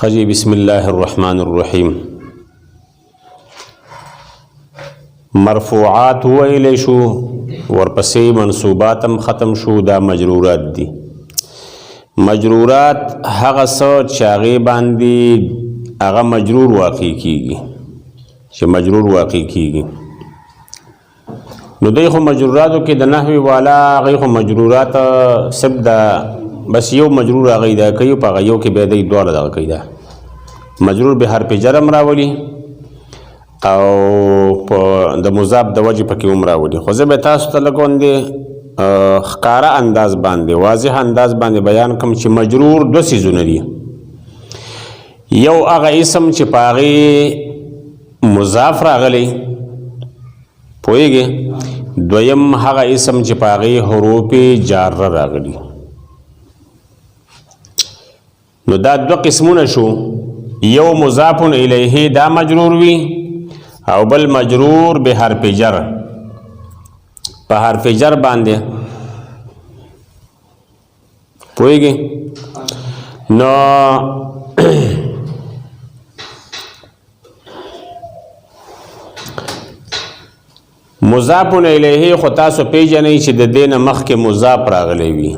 خجی بسم الله الرحمن الرحیم. مرفوعات ویلی شو ورپسی منصوباتم ختم شو. دا مجرورات دی. مجرورات هغه څه چې هغې باندې هغه مجرور واقع کیږي چې مجرور واقع کیږي. نو دوی خو مجروراتو کې د نحوی والا هغې خو مجرورات سب دا بس یو مجرور هغې دا کوي په هغه یو کې بیا دی دواړه دغه کوي. دا مجرور به حرف جر هم راولي او په د مضاف د وجې پکې هم راولي. خو زه به تاسو ته لږ غوندې ښکاره انداز باندې واضح انداز باندې بیان کوم چې مجرور دوه څیزونه دي. یو هغه اسم چې په هغې مضاف راغلی پوهېږې، دویم هغه اسم چې په هغې حروف جاره راغلي. نو دا دوه قسمونه شو. یو مضاف الیه دا مجرور وي او بل مجرور به حرف جر په حرف جر باندې پوهېږې. نو مضاف الیه خو تاسو پیژنئ چې د دې نه مخکې مضاف راغلی وي.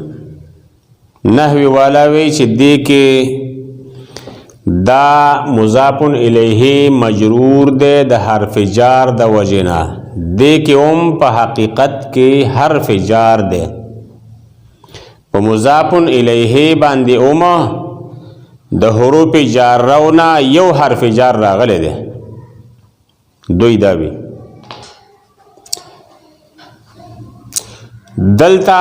نحوی والا وی چې دې کې دا مضاف الیه مجرور دی د حرف جار د وجې نه. دې کې هم په حقیقت کې حرف جار دی. په مضاف الیه باندې هم د حروف جارو نه یو حرف جار راغلی دی. دوی دا وی. دلته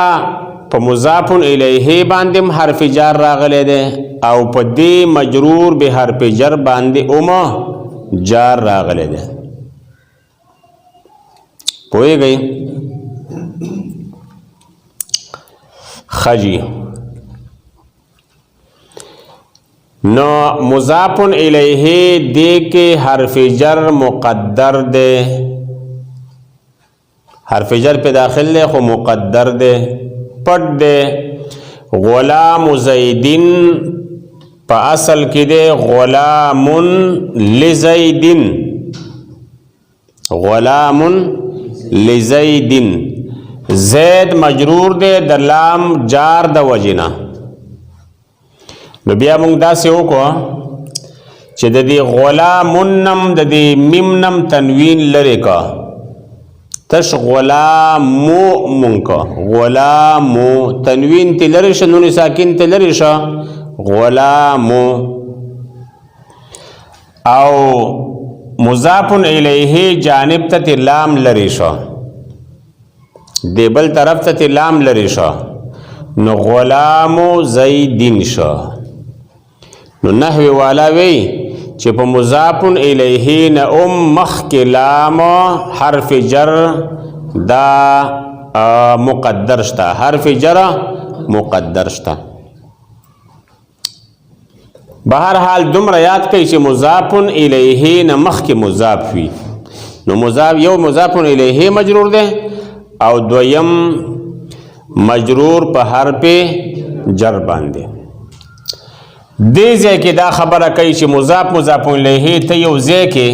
په مضاف الیه باندې هم حرف جر راغلی دی او په دې مجرور به حرف جر باندې هم جار راغلی دی. پوهېږئ؟ خجی نو مضاف الیه دې کې حرف جر مقدر دی. حرف جر په داخل دی خو مقدر دی، پټ دی. غلام زیدین په اصل کې دی غلام لزیدین. غلام لزیدین. زید مجرور دی د لام جار د وجې نه. نو بیا موږ داسې وکړو چې د دې غلامون نم د دې میم نم تنوین لرې کا، تش غلامو منکا. غلامو تنوین تی لرش، نون ساکن تی لرش، غلامو. او مضاف الیه جانب تا تی لام لرش، دیبل طرف تا تی لام لرش. نو غلامو زیدین شا. نو نحوی والا وی چې په مضاف الیه نه مخکې لام حرف جر دا مقدر شته. حرف جر مقدر شته. بهرحال دومره یاد کوئ چې مضاف الیه نه مخکې مضاف وي. نو یو مضاف الیه مجرور دی او دویم مجرور په حرف جر باندې. دې ځای کې دا خبره کوي چې مضاف الیه ته یو ځای کې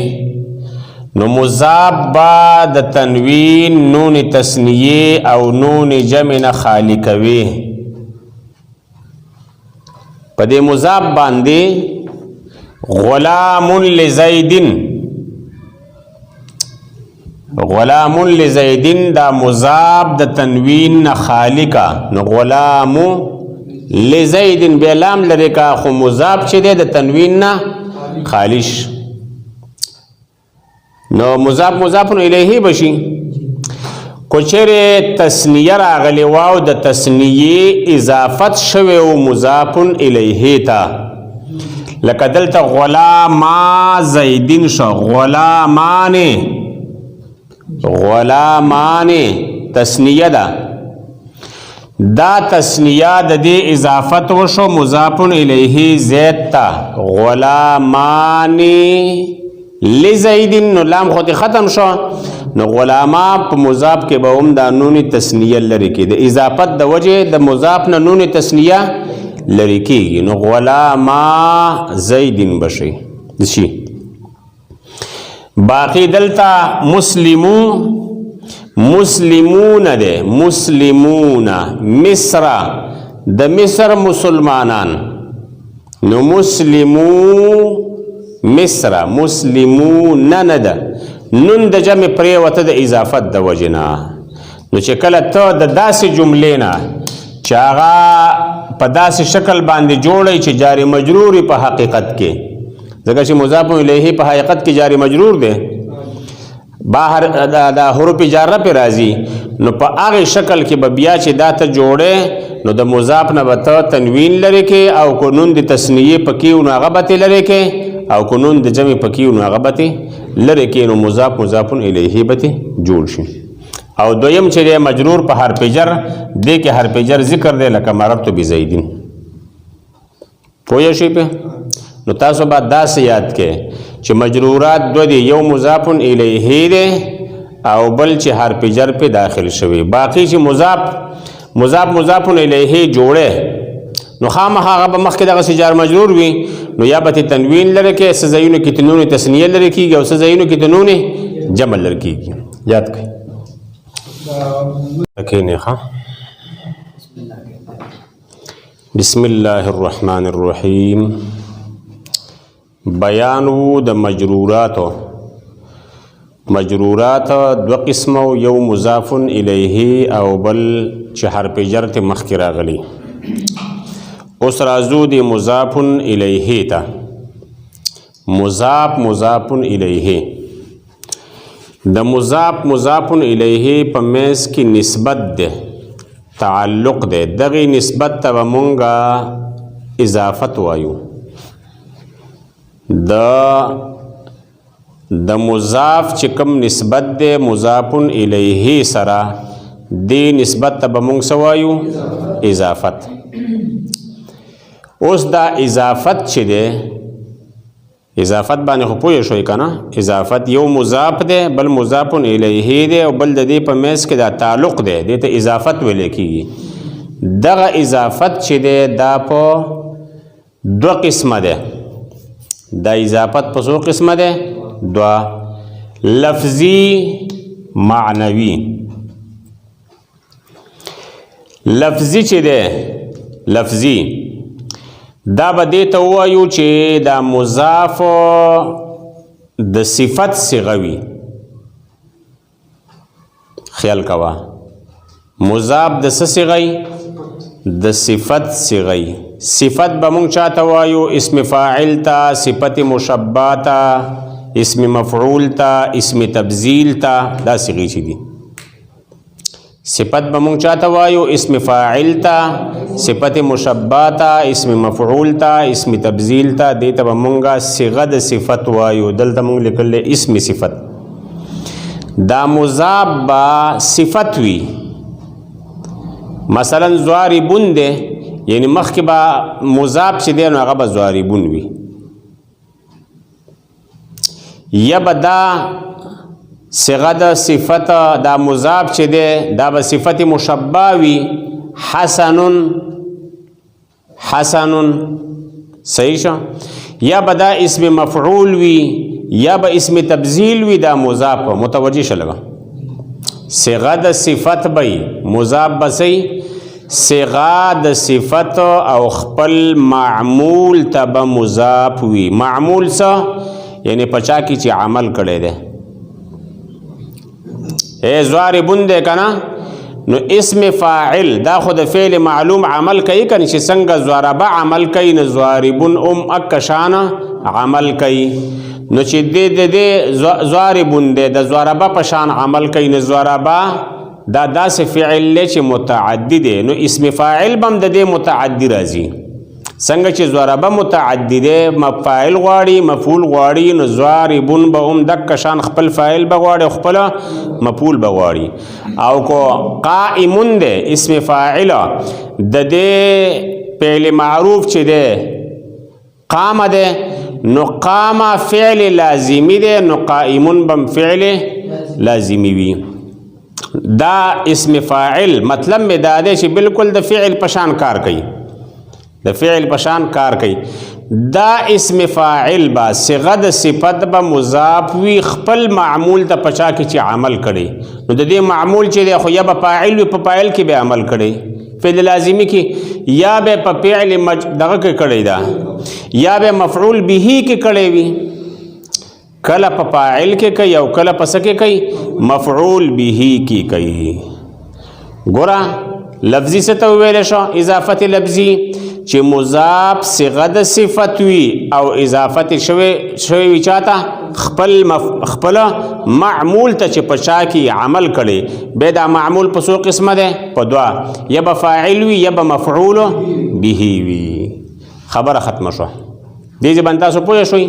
نو مضاف با د تنوین نون تثنیه او نون جمع نه خالی کوي. په دې مضاف باندې غلام لزیدین، غلام لزیدین دا مضاف د تنوین نه خالی کا. نو غلامو لزیدن بیا لام لري کا، خو مضاف چې دی د تنوین نه خالش. نو مضاف الیه بشي. کو چیرې تثنیه راغلی واو د تثنیه اضافت شوی و مضاف الیه ته، لکه دلته غلاما زیدین شو. غلامان تثنیه ده. دا تثنیه د دې اضافت وشو مضاف الیه زید ته. غلامانی لزیدین نو لام خود ختم شو. نو غلاما په مضاف کې به هم دا نون تثنیه لري کې د اضافت د وجه د مضاف نه نون تثنیه لرې کېږي. نو غلاما زیدین بشي شي. باقی دلته مسلمون ده، مسلمون مصر، د مصر مسلمانان. نو مسلمو مصر مسلمون نه ده، نون د جمع پرېوته د اضافت د وجې نه. نو چې کله ته د داسې جملې نه چې هغه په داسې شکل باندې جوړی چې جاری مجرور په حقیقت کې، ځکه چې مضاف الیه په حقیقت کې جاری مجرور دی، بهر د حروف جاره پې راځي. نو په هغې شکل کې به بیا چې دا ته جوړې، نو د مضاف نه به ته تنوین لرې کې، او که نون د تثنیې پکې نو هغه به تې لرې کې، او که نون د جمع پکې نو هغه به تې لرې کې. نو مضاف الیه به تې جوړ شي. او دویم چې دی مجرور په حرف جر، دې کې حرف جر ذکر دی لکه مررت بزیدین. پوه شئ پې؟ نو تاسو به داسې یاد کې چې مجرورات دو دي، یو مضاف الیه دی او بل چې حرف جر پې داخل شوی. باقی چې مضاف الیه جوړه، نو خامخا هغه به مخکې دغسې جار مجرور وي، نو یا به تنوین لرې کې، څه ځایونو کې تنون تثنیه لرې کېږي او څه ځایونو کې تنون جمع لرې کېږي. یاد کړئ. بسم الله الرحمن الرحیم. بیانو د مجرورات دو قسمو، یو مضاف الیه او بل چې حرف جر ته مخکې راغلی. اوس راځو د مضاف الیه ته. مضاف الیه، د مضاف الیه په منځ کې نسبت ده، تعلق ده. دغه نسبت ته به مونږه اضافت وایو. د مضاف چې کوم نسبت ده مضاف الیه سره، دې نسبت ته به مونږ څه وایو؟ اضافت. اوس دا اضافت چې ده، اضافت باندې خو پوه شوي که نه؟ اضافت یو مضاف ده، بل مضاف الیه ده، او بل د دې په منځ کې دا تعلق ده، دې ته اضافت ویل کېږي. دغه اضافت چې ده دا په دو قسمه ده. دا اضافت په څو قسمه ده؟ دوا، لفظي معنوي. لفظي چې ده، لفظي دا به دې ته ووایو چې دا مضاف د صفت صیغه وي. خیال کوه، مضاف د څه صیغه وي؟ د صفت صیغه وي. صفت به مونږ چاته وایو؟ اسم فاعل ته، صفت مشبه ته، اسم مفعول ته، اسم تبذیل ته. دا صیغې چې دي صفت به مونږ چاته وایو؟ اسم فاعل ته، صفت مشبه ته، اسم مفعول ته، اسم تبذیل ته. دې ته به مونږه صیغه د صفت وایو. دلته مونږ لیکل اسم صفت. دا مضاف به صفت وي. مثلا ضاربون ده، یعنی مخکې به مضاف چې دی نو هغه به ضاربون وي. یا به دا صیغه د صفت، دا مضاف چې دی دا به صفت مشبه وي. حسنون، صحیح شو. یا به دا اسم مفعول وي، یا به اسم تبذیل وي. دا مضاف متوجه شلګه. صیغه د صفت به مضاف به صحیح، صیغه د صفت او خپل معمول ته به مضاف وي. معمول څه؟ یعنی پچا کی چې عمل کړی دی. ضاربون دی که نه؟ نو اسم فاعل دا خو د فعل معلوم عمل کوي که نه، چې څنګه ضربه عمل کوي نو ضاربون اکه شانه عمل کوي. نو چې د ضاربون دی د ضربه په شان عمل کوي، نو ضربه دا داسې فعل دی چې متعدی دی. نو اسم فاعل به هم د دې متعدی راځي. څنګه چې ضربه متعدی دی، فاعل غواړي، مفعول غواړي، نو ضاربون به هم دک شان خپل فاعل به غواړي، خپل مفعول به غواړي. او کو قائمون دی اسم فاعل، د دې فعل معروف چې دی قام دی، نو قام فعل لازمی دی، نو قائمون بم فعل لازمی وي. دا اسم فاعل مطلب می دا دی چې بالکل د فعل پشان کار کوي. د فعل پشان کار کوي. دا اسم فاعل با صيغه د صفت به مضاف وي خپل معمول ته پچا کې چې عمل کړي نو د دې معمول چې دی خو یا به فاعل وي په فاعل کې به عمل کړي فعل لازمی کې یا به په فعل دغه کې کړي دا یا به مفعول به کې کړي وي کله په فاعل کې کوي او کله په څه کې کوي مفعول به کې کوي. ګوره لفظي څه ته ویل شو اضافت لفظي چې مضاف صيغه د صفت وي او اضافت شوی وي چاته خپل معمول ته چې پچا کې عمل کړي به دا معمول په څو قسمه ده په دوا یا به فاعل وي یا به مفعول به وي. خبره ختمه شو دې ځبان تاسو پوه شئ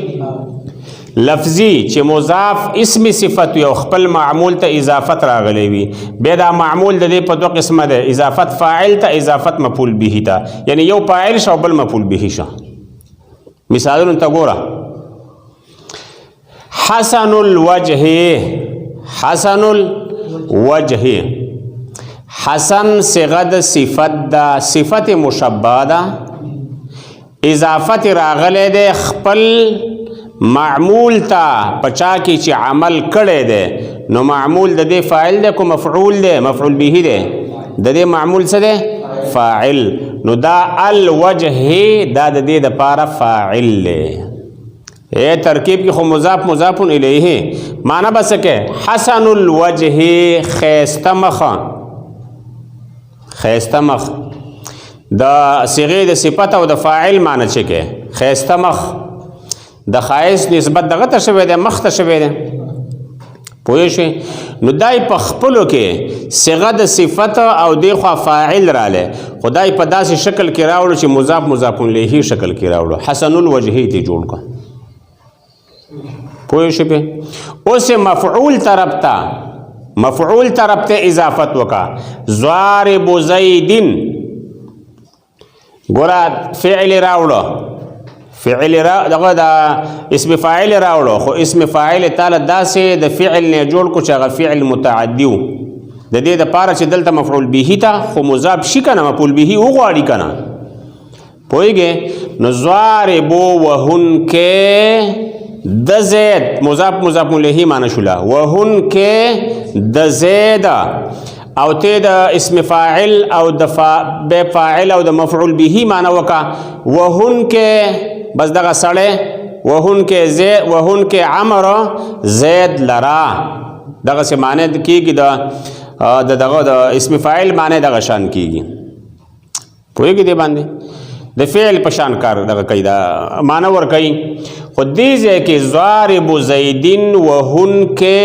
لفظي چې مضاف اسم صفت وي او خپل معمول ته اضافت راغلی وي به دا معمول د دې په دوه قسمه ده اضافت فاعل ته اضافت مفعول به ته یعنی یو فاعل شو بل مفعول به شو. مثالونه ته ګوره حسن الوجه حسن صيغه د صفت دا صفت مشبهه ده اضافت راغلی ده خپل معمول تا پچا کی چې عمل کړي ده نو معمول د دې فاعل ده کو مفعول ده مفعول به ده د دې معمول څه ده فاعل نو دا الوجه دا د دې د پاره فاعل له اے ترکیب کی خو مضاف مضاف الیه معنی بس کې حسن الوجه خیسته مخ دا صيغه د صفت او د فاعل معنی چې کې خیسته مخ د خایس نسبت دغه ته شوی دی مخ ته شوی دی پوه شئ نو دای په خپلو کې صيغه د صفت او د خوا فاعل رااله خدای په داسې شکل کې راوړو چې مضاف مضاف الیه شکل کې راوړو حسن الوجه ته جوړ کړ پوه شئ په اوس مفعول طرف ته اضافت وکا ضارب زیدن ګور فعل راوړو دغه دا اسم فاعل راوړو خو اسم فاعل تعالی داسې د فعل نه جوړ کو چې هغه فعل متعدی و د دې د پاره چې دلته مفعول به ته خو مضاف شي کنه مفعول به وغواړي کنه پوهیږي نو ضارب وهن کې د زید مضاف الیه معنی شولا وهن کې د زید او ته د اسم فاعل او د فاعل او د مفعول به معنی وکا وهن کې بس دغه سړی وهن کې عمر زید لرا دغه څه معنی کیږي دغه د اسم فاعل معنی دغه شان کیږي پوهیږي دی باندې د فعل په شان کار دغه کوي دا معنی ور کوي خو دې ځای کې ضارب زیدن وهن کې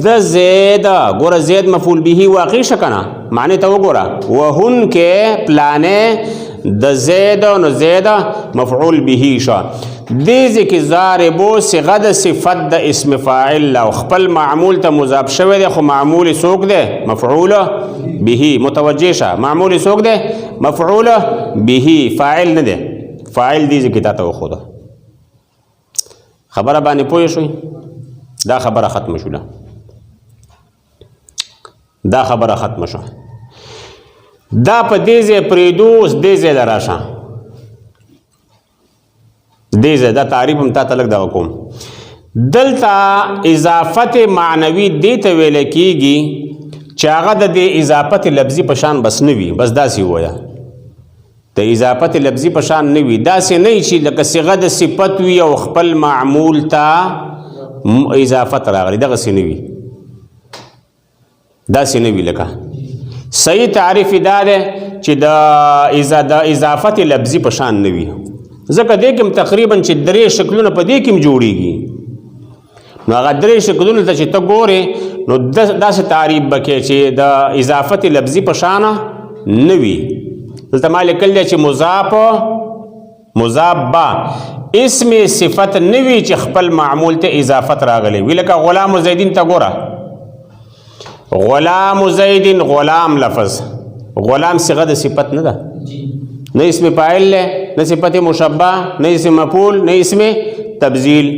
د زید ګوره زید مفعول به واقع شکنه معنی ته وګوره وهن کې پلانې د زید نو زید مفعول به شو دې ځای کې ضارب صيغه د صفت د اسم فاعل او خپل معمول ته مضاف شوی دی خو معمول څوک دی مفعول به متوجه شه معمول څوک دی مفعول به فاعل نه دی فاعل دې ځای کې تاسو وخوده خبره باندې پوه شئ دا خبره ختم شوله دا په دې ځای پریدوس دې ځای راشه دې ځای دا تعریف هم تا تلک دا کوم دلته اضافت معنوي دې ته ویل کېږي چې هغه د دې اضافت لفظي په شان بس نه وي بس داسې ووایه د اضافت لفظي په شان نه وي داسې نه چې لکه صيغه د صفت وي او خپل معمول ته اضافت راغلي دغسې نه وي داسې نه وي لکه صحیح تعریف دا ده چې د اضافت لفظي په شان نه وي ځکه دې کې تقریبا چې درې شکلونه په دې کې جوړیږي نو هغه درې شکلونه ته چې ته ګورې نو داسې تعریف بکې چې د اضافت لفظي په شان نه وي دلته ما لیکل دی چې مضاف با اسم صفت نه وي چې خپل معمول ته اضافت راغلی وي لکه غلام زیدین ته ګوره غلام زیدین غلام لفظ غلام صيغه د صفت نه ده نه اسم فاعل له نه صفت مشبہ نه اسم مفعول نه اسم تبذیل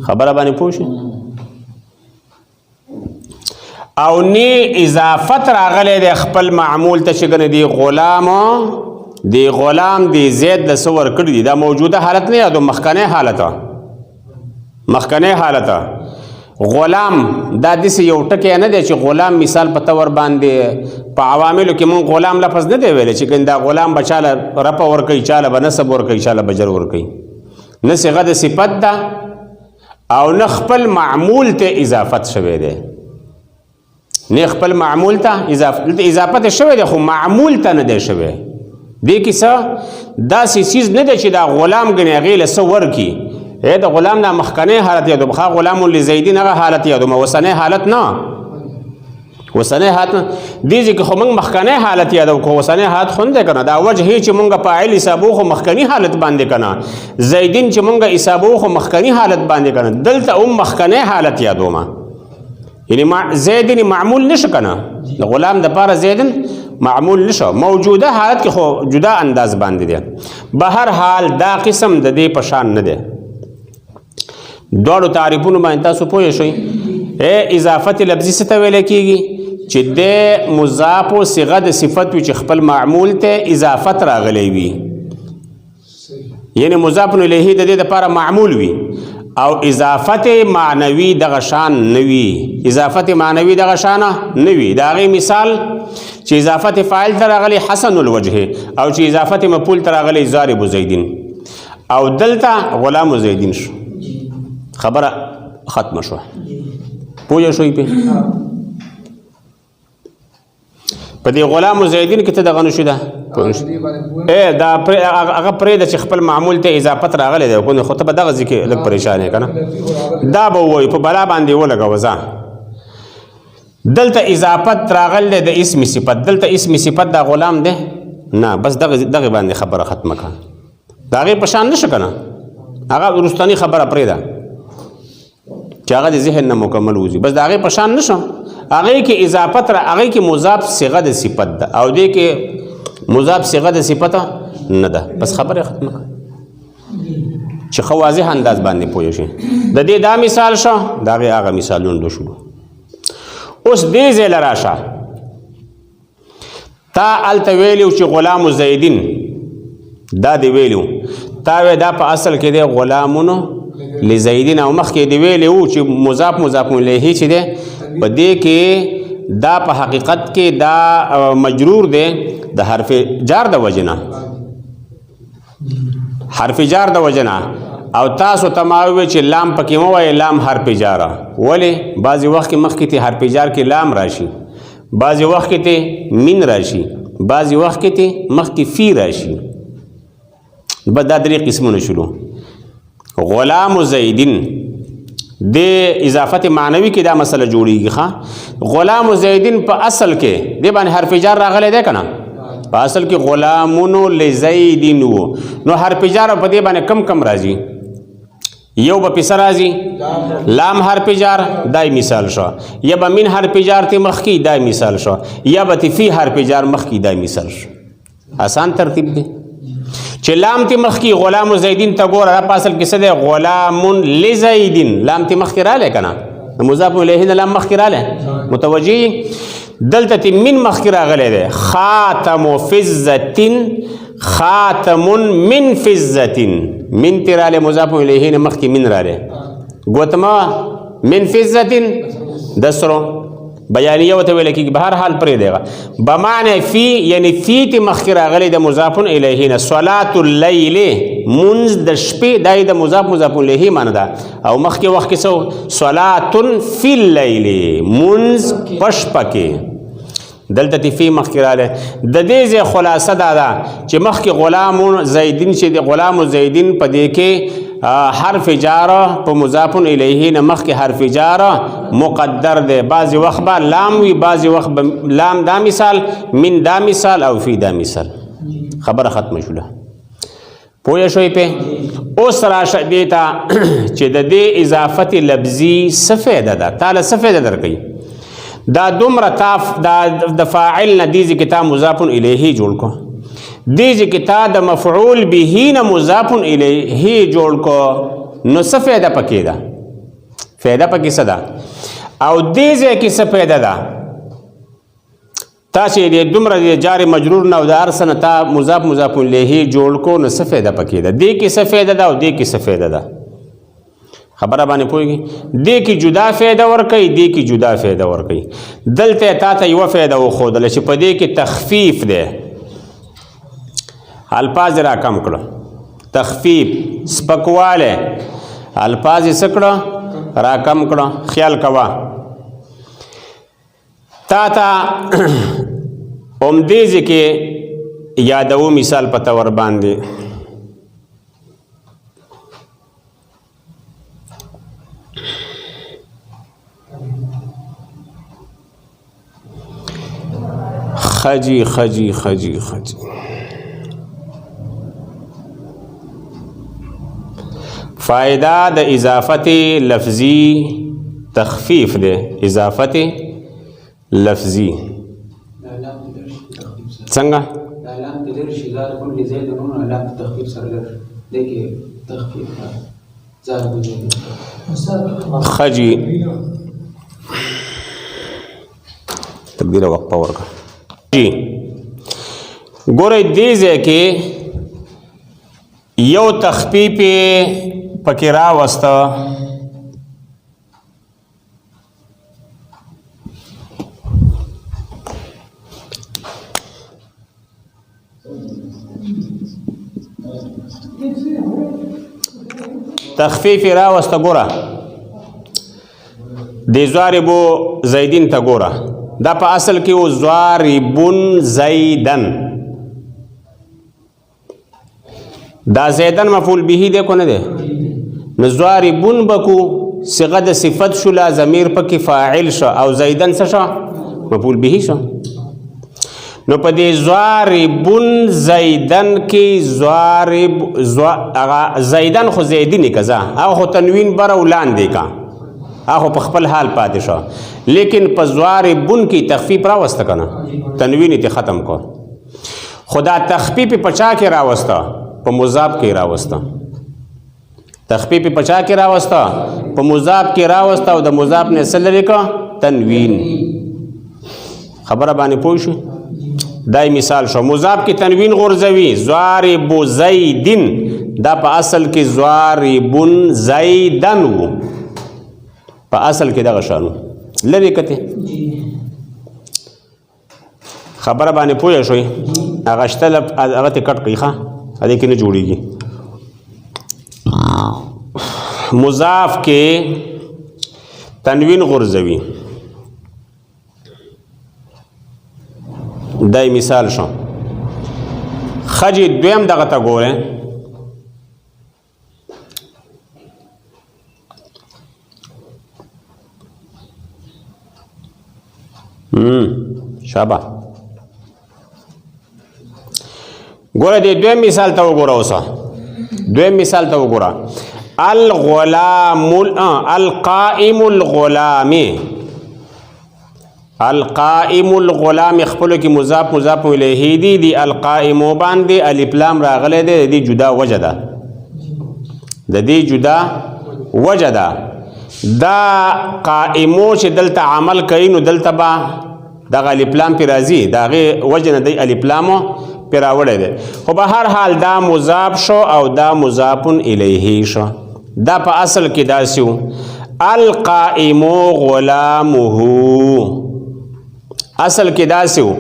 خبره باندې پوښ او نی اضافت راغلی د خپل معمول ته چې ګنې دی غلام دی زید د څه ورکړي دي دا موجوده حالت نه یادو مخکنی حالت غلام دا داسې یو ټکی نه دی چې غلام مثال په طور باندې په عواملو کې مونږ غلام لفظ نه دی ویلی چې دا غلام به چاله رفع ورکوي چاله به نصب ورکوي چاله به جر ورکوي نه صیغه د صفت ده او نه خپل معمول ته اضافت شوی دی نه خپل معمول ته اضافت شوی دی خو معمول ته نه دی شوی دی کې څه داسې چیز نه دی چې دا غلام ګنې هغې له څه ورکي د غلام نه مخکنی حالت یادو بخوا غلام لزیدین هغه حالت یادو ما وسنی حالت نه دې ځکه خو موږ مخکنی حالت یادو کو وسنی حالت خو نه دی که نه دا وجه چې موږ فاعل حسابو خو مخکنی حالت باندې که نه زیدین چې موږ حسابو خو مخکنی حالت باندې که نه دلته هم مخکنی حالت یادو ما یعنی زیدین معمول نشه که نه د غلام دپاره زیدین معمول نشو موجوده حالت کې خو جدا انداز باندې دی به هر حال دا قسم د دې په شان نه دی دواړو تعریفونو باندې تاسو پوه شئ اضافت لفظي څه ته ویلی کېږي چې د مضاف و صیغه د صفت وي چې خپل معمول ته اضافت راغلی وي یعنی مضاف الیه د دې دپاره معمول وي او اضافت معنوي دغه شان نه وي اضافت معنوي دغه شان نه وي د هغې مثال چې اضافت فاعل ته راغلی حسن الوجه او چې اضافت مفعول ته راغلی ضارب زیدین او دلته غلام زیدین شو خبره ختمه شوه پوه شوئ پې په دې غلام زیدین کې ته دغه نشو ده دا هغه پرېږده چې خپل معمول ته اضافت راغلی دی خو ته به دغه ځای کې لږ پریشان یې که نه دا به ووایو په بلا باندې ولګوه ځه دلته اضافت راغلی دی د اسم صفت دلته اسم صفت دا غلام دی نه بس دغه باندې خبره ختمه کړه د هغې په شان نشه که نه هغه وروستنۍ خبره پرېږده چې هغه د ذهن نه مکمل وځي بس د هغې په شان نشو هغې کې اضافت هغې کې مضاف صیغه د صفت ده او دې کې مضاف صیغه د صفت نه ده بس خبره ختمه کړه چې ښه واضح انداز باندې پوه شي د دې دا مثال شو د هغې هغه مثالونه شروع اوس دې ځای له راشه تا هلته ویلي چې غلام زیدین دا دې ویلي تا وی دا په اصل کې دی غلامونو لزیدین او مخکې دی ویلی و چې مضاف الیه چې دی په دې کې دا په حقیقت کې دا مجرور دی د حرف جار د وجې نه حرف جار د وجې نه او تاسو ته ما وویل چې لام پکې مه وایې لام حرف جاره ولې بعضې وخت کې مخکې ته حرف جار کې لام راشي بعضې وخت کې ته مین راشي بعضې وخت کې ته مخکې فی راشي بس دا درې قسمونه شروع غلام زیدین د اضافت معنوي کې دا مسله جوړیږي ښه غلام زیدین په اصل کې دې باندې حرف جار راغلی دی که نه په اصل کې غلامونو لزیدین و نو حرف جار په دې باندې کم راځي یو به پسه راځي لام حرف جار دای مثال شو یا به من حرف جار ته مخکې دای مثال شو یا به فی حرف جار مخکې دای مثال شو آسان ترتیب دی چې لام تی مخکې غلام زیدین ته ګوره دا په اصل کې څه دی غلام لزیدین لام تی مخکې رالی که نه د مضاف الیه نه لام مخکې رالی متوجه دلته تی من مخکې راغلی دی خاتم فزتین خاتم من فزتین من تی رالی مضاف الیه نه مخکې من رالی ګوتمه من فزتین دسرو بیانیه ورته ویل کېږي به هر حال پرېږدی بمعنی فی یعنی فی تی مخکې راغلی د مضاف الیه نه صلات اللیل منځ د شپې دا یې د مضاف الیه معنی ده او مخکې وخت کې څه صلات فی اللیل منځ په شپه کې دلته تی فی مخکې راغلی د دې ځای خلاصه دا ده چې مخکې غلام زیدین چې د غلام زیدین په دې کې حرف جاره په مضاف الیه نه مخکې حرف جاره مقدر دی بعضې وخت به لام وي بعضې وخت به لام دا مثال من دا مثال او فی دا مثال خبره ختمه شوله پوه شوئ پې اوس راشه دې ته چې د دې اضافت لفظي څه فایده ده تا له څه فایده درکوي دا دومره تاف د فاعل نه دې ځای کې تا مضاف الیه جوړ کو دې ځای کې تا د مفعول به نه مضاف الیه جوړ کو نو څه فایده پکې ده فایده پکې څه ده او دې ځای کې څه پیدا ده تا چې د دومره د جار مجرور نه او د هر څه نه تا مضاف مضاف الیه جوړ کو نو څه فایده پکې ده دې کې څه فایده ده او دې کې څه فایده ده خبره باندې پوهېږي دې کې جدا فایده ورکوي دې کې جدا فایده ورکوي دلته تا ته یوه فایده وښودله چې په دې کې تخفیف دی الفاظ را کم کړه تخفیف سپکوالی الفاظ یې څه کړه را کم کړه خیال کوه تا ته همدې ځای کې یادوو مثال په طور باندې خجی خجی خجی خجی فائدہ د اضافت لفظی تخفیف دے اضافت لفظی څنګه خجی تقدیر وقفه ورکړه ګورئ دې ځای کې یو تخفیف پکې راوسته تخفیف راوسته ګوره د ضاربو زیدین ته ګوره دا په اصل کې و ضاربون زیدن دا زیدن مفعول به دی کو نه دی نو ضاربون بکو صيغه د صفت شو لا ضمیر پکې فاعل شو او زیدن څه شو مفعول به شو نو په دې ضاربون زیدن کې ضارب زیدن خو زیدی نه کزا هغه تنوین بر ولاندې کا هغه په خپل حال پاتې شو لیکن په ضاربون کې تخفیف راوسته کنه تنوین ته ختم کو خدا تخفیف پچا کې راوسته په مضاف کې راوسته تخفیف پچا کې راوسته په مضاف کې راوسته او د مضاف نه اصل لري کا تنوین خبره باندې پوه شو دای مثال شو مضاف کې تنوین غورځوي ضارب زیدن دا په اصل کې ضاربون زیدن وو په اصل کې دغه شانو لري کته خبره باندې پوه شوي هغه شته هغه ته کټ کړي ښه هغه کې نه جوړیږي مضاف کې تنوین غورځوي دای مثال شو خجی دویم دغه ته ګوره شابه ګوره دې دویم مثال ته وګوره اوسه دویم مثال ته وګوره الغلام القائم الغلام القائم الغلام خپل کې مضاف مضاف الیه دی القائم باندې الف لام راغله دی جدا وجه ده د دې جدا وجه ده دا قائمو چې دلته عمل کوي نو دلته با دغه الف لام پی راځي دغه وجه نه دی الف لام پی راوړی دی خو به هر حال دا مضاف شو او دا مضاف الیه شو دا په اصل کې داسې و القائم غلامه اصل کې داسې و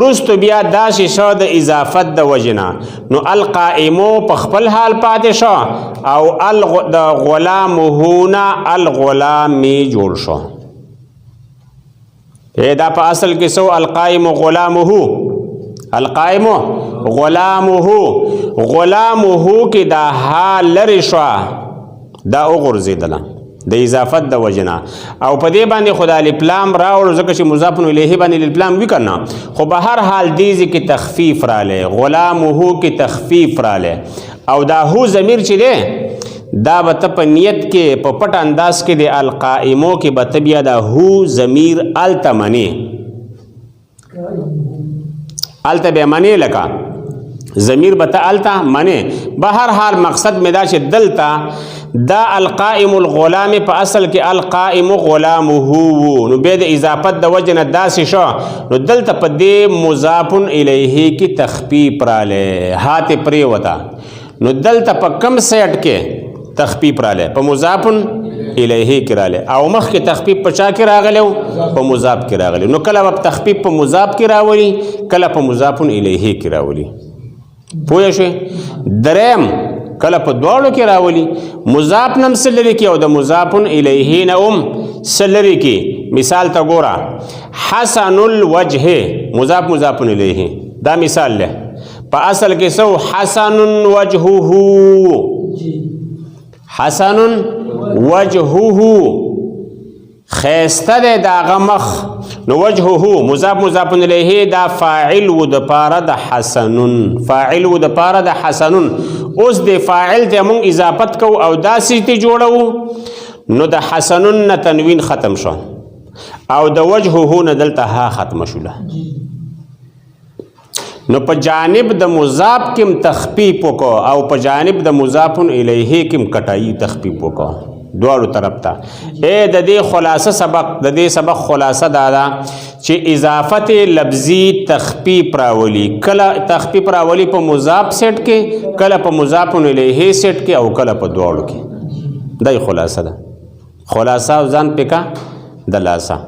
رستو بیا داسې شو د اضافت د وجنا نو القائمو په خپل حال پاتې شو او د غلامهونه الغلامی جوړ شو دا په اصل کې سو القائم غلامه القائم غلامه غلامه کې دا حال لري شو دا وګرځیدله د اضافت د وجنا او په دې باندې خدای الف لام راوړ ځکه چې مضاف الیه باندې الف لام وکړه خو به هر حال دې کې تخفیف رااله غلامه کې تخفیف رااله او دا هو ضمیر چې دی دا به ته په نیت کې په پټ انداز کې د القائمو کې به ته بیا دا هو ضمیر الته منی الته به منی لکه ضمیر بتا التا منه بهر حال مقصد می دا چې دلتا دا القائم الغلام په اصل کې القائم غلامه نو به د اضافت د وجه نه داسې شو نو دلته په دې مضاف الیه کې تخفیف رااله هات پرې وتا نو دلته په کم سیټ کې تخفیف رااله په مضاف الیه کې رااله او مخ کې تخفیف په چا کې راغلو په مضاف کې راغلو نو کله په تخفیف په مضاف کې راولي کله په مضاف الیه کې راولي پوه شئ دریم کله په دواړو کې راولي مضاف نم سلری کې او د مضاف الیه نه سلری کې مثال ته ګوره حسن الوجه مضاف الیه دا مثال له په اصل کې سو حسن وجهه حسن وجهه خیسته ده داغه مخ نو وجهه مضاف الیه دا فاعل و د پاره د حسنن فاعل و د پاره د حسنن اوس د فاعل ته مونږ اضافت کو او داسې ته جوړو نو د حسنن تنوین ختم شو او د وجهه نه دلته ها ختم شوله نو په جانب د مضاف کې تخفیف وکړو او په جانب د مضاف الیه کې کټای تخفیف وکړو دواړو طرف ته د دې خلاصه سبق د دې سبق خلاصه دا ده چې اضافت لفظي تخفیف راولي کله تخفیف راولي په مضاف سیټ کې کله په مضاف الیه سیټ کې او کله په دواړو کې دای خلاصه ده خلاصه ځان پکا د لاسه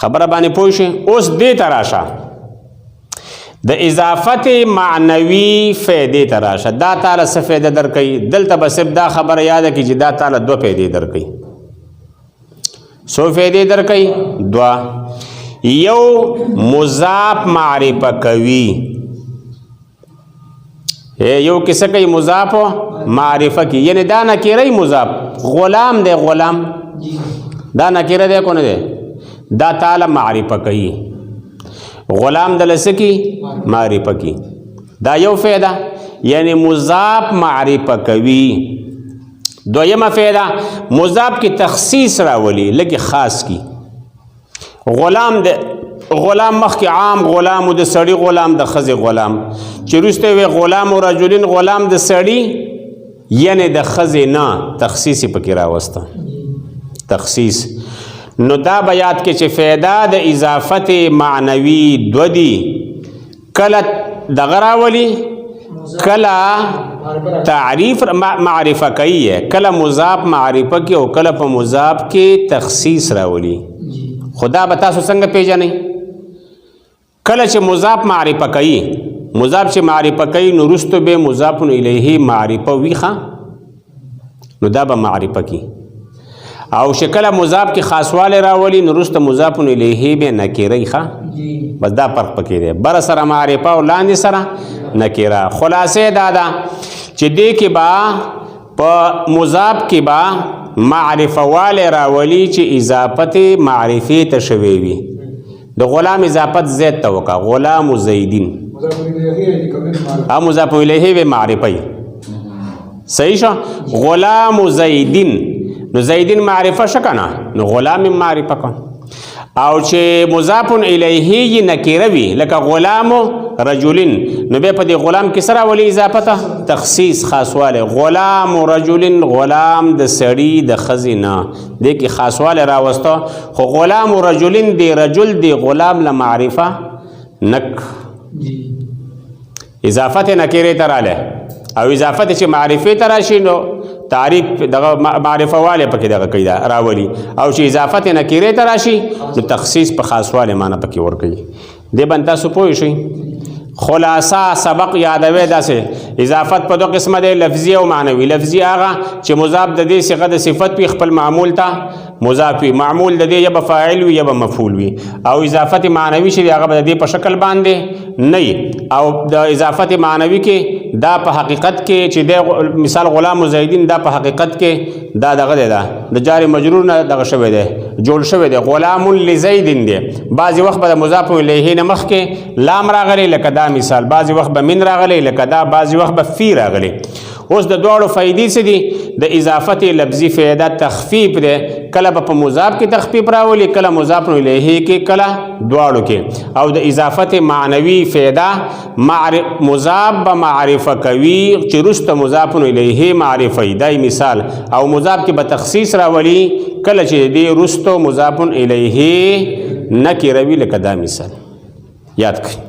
خبره باندې پوه شئ اوس دې تراشه د اضافت معنوي فائدې تراشه دا تعالی څه فائدہ درکړي دلته بس دا خبره یاد کی چې دا تعالی دو فائدې درکړي سو فائدې درکړي دوا یو مضاف معرفه کوي یو کیسه کوي مضاف معرفه کی یعنی دا نکره مضاف غلام دی غلام دا نکره دی کو نه دی دا تعالی معرفه کوي غلام دلسکی معرفه کی دا یو فائدہ یعنی مضاف معرفه کوي دویمه فائدہ مضاف کی تخصیص راولی لکه خاص کی غلام مخ کی عام غلام د سړی غلام د خزی غلام چې روسته وی غلام او رجلین غلام د سړی یعنی د خزی نه تخصیص پکې راوسته تخصیص نو دا بیات کې چې فائدہ د اضافت معنوي دو دی کله دغه راولي کله تعریف معرفه کوي کله مضاف معرفه کې او کله په مضاف کې تخصیص راولي خدا به تاسو څنګه پیژنئ کله چې مضاف معرفه کوي مضاف چې معرفه کوي نو رستو به مضاف الیه معرفه ویخه نو دا به معرفه کی او شکل مضاف کی خاصواله راولی نورست مضاف الیه به نکره ښه بس دا فرق پکې دی بر سره معرفه او لاندې سره نکره خلاصې دا ده چې دې کې با په مضاف کې با معرفه واله راولی چې اضافت معرفه ته شوی وي د غلام اضافت زید ته وکا غلام زیدین مضاف الیه به معرفه صحیح شو غلام زیدین نو زیدین معرفه شکنه نو غلام معرفه کن او چې مضاف الیه نکره وی لکه غلام رجلین نو به په دې غلام کې سره ولی اضافه تخصیص خاصواله غلام رجلین غلام د سړی د خزینه دې کې خاصواله راوسته خو غلام رجلین دی رجل دی غلام له معرفه نک اضافه نکره تراله او اضافه چې معرفه تراشي نو تعریف دغه معرفه والے پکې دغه کیدا راولي او چې اضافت نکره تراشي نو تخصیص په خاصواله معنی پکې ور کوي دې بنتا سو پوي شي خلاصہ سبق یادوي داسه اضافت په دوه قسمه ده لفظي او معنوي لفظي هغه چې مضاف د دې صيغه د صفت په خپل معمول ته مضاف وي معمول د دې یا فاعل وي یا مفعول وي او اضافت معنوي چې هغه د دې په شکل باندې نه او د اضافت معنوي کې دا په حقیقت کې چې د مثال غلام زیدین دا په حقیقت کې دا دغه ده د جار مجرور نه دغه شوی ده جوړ شوی ده غلام لزیدین ده بعضی وخت به مضاف الیه نه مخ کې لام راغلی لکه دا مثال بعضی وخت به من راغلی لکه دا بعضی وخت به فی راغلی اوس د دوړو فائدې څه دي د اضافت لفظي فایده تخفیف ده، کله په مضاف کې تخفیف راولي، کله مضاف الیه کې، کله دواړو کې. او د اضافت معنوي فایده مضاف به معرفه کوي چې رسته مضاف الیه معرفه دی مثال، او مضاف کې به تخصیص راولي کله چې دی رسته مضاف الیه نکره وي، لکه دا مثال یاد کړئ.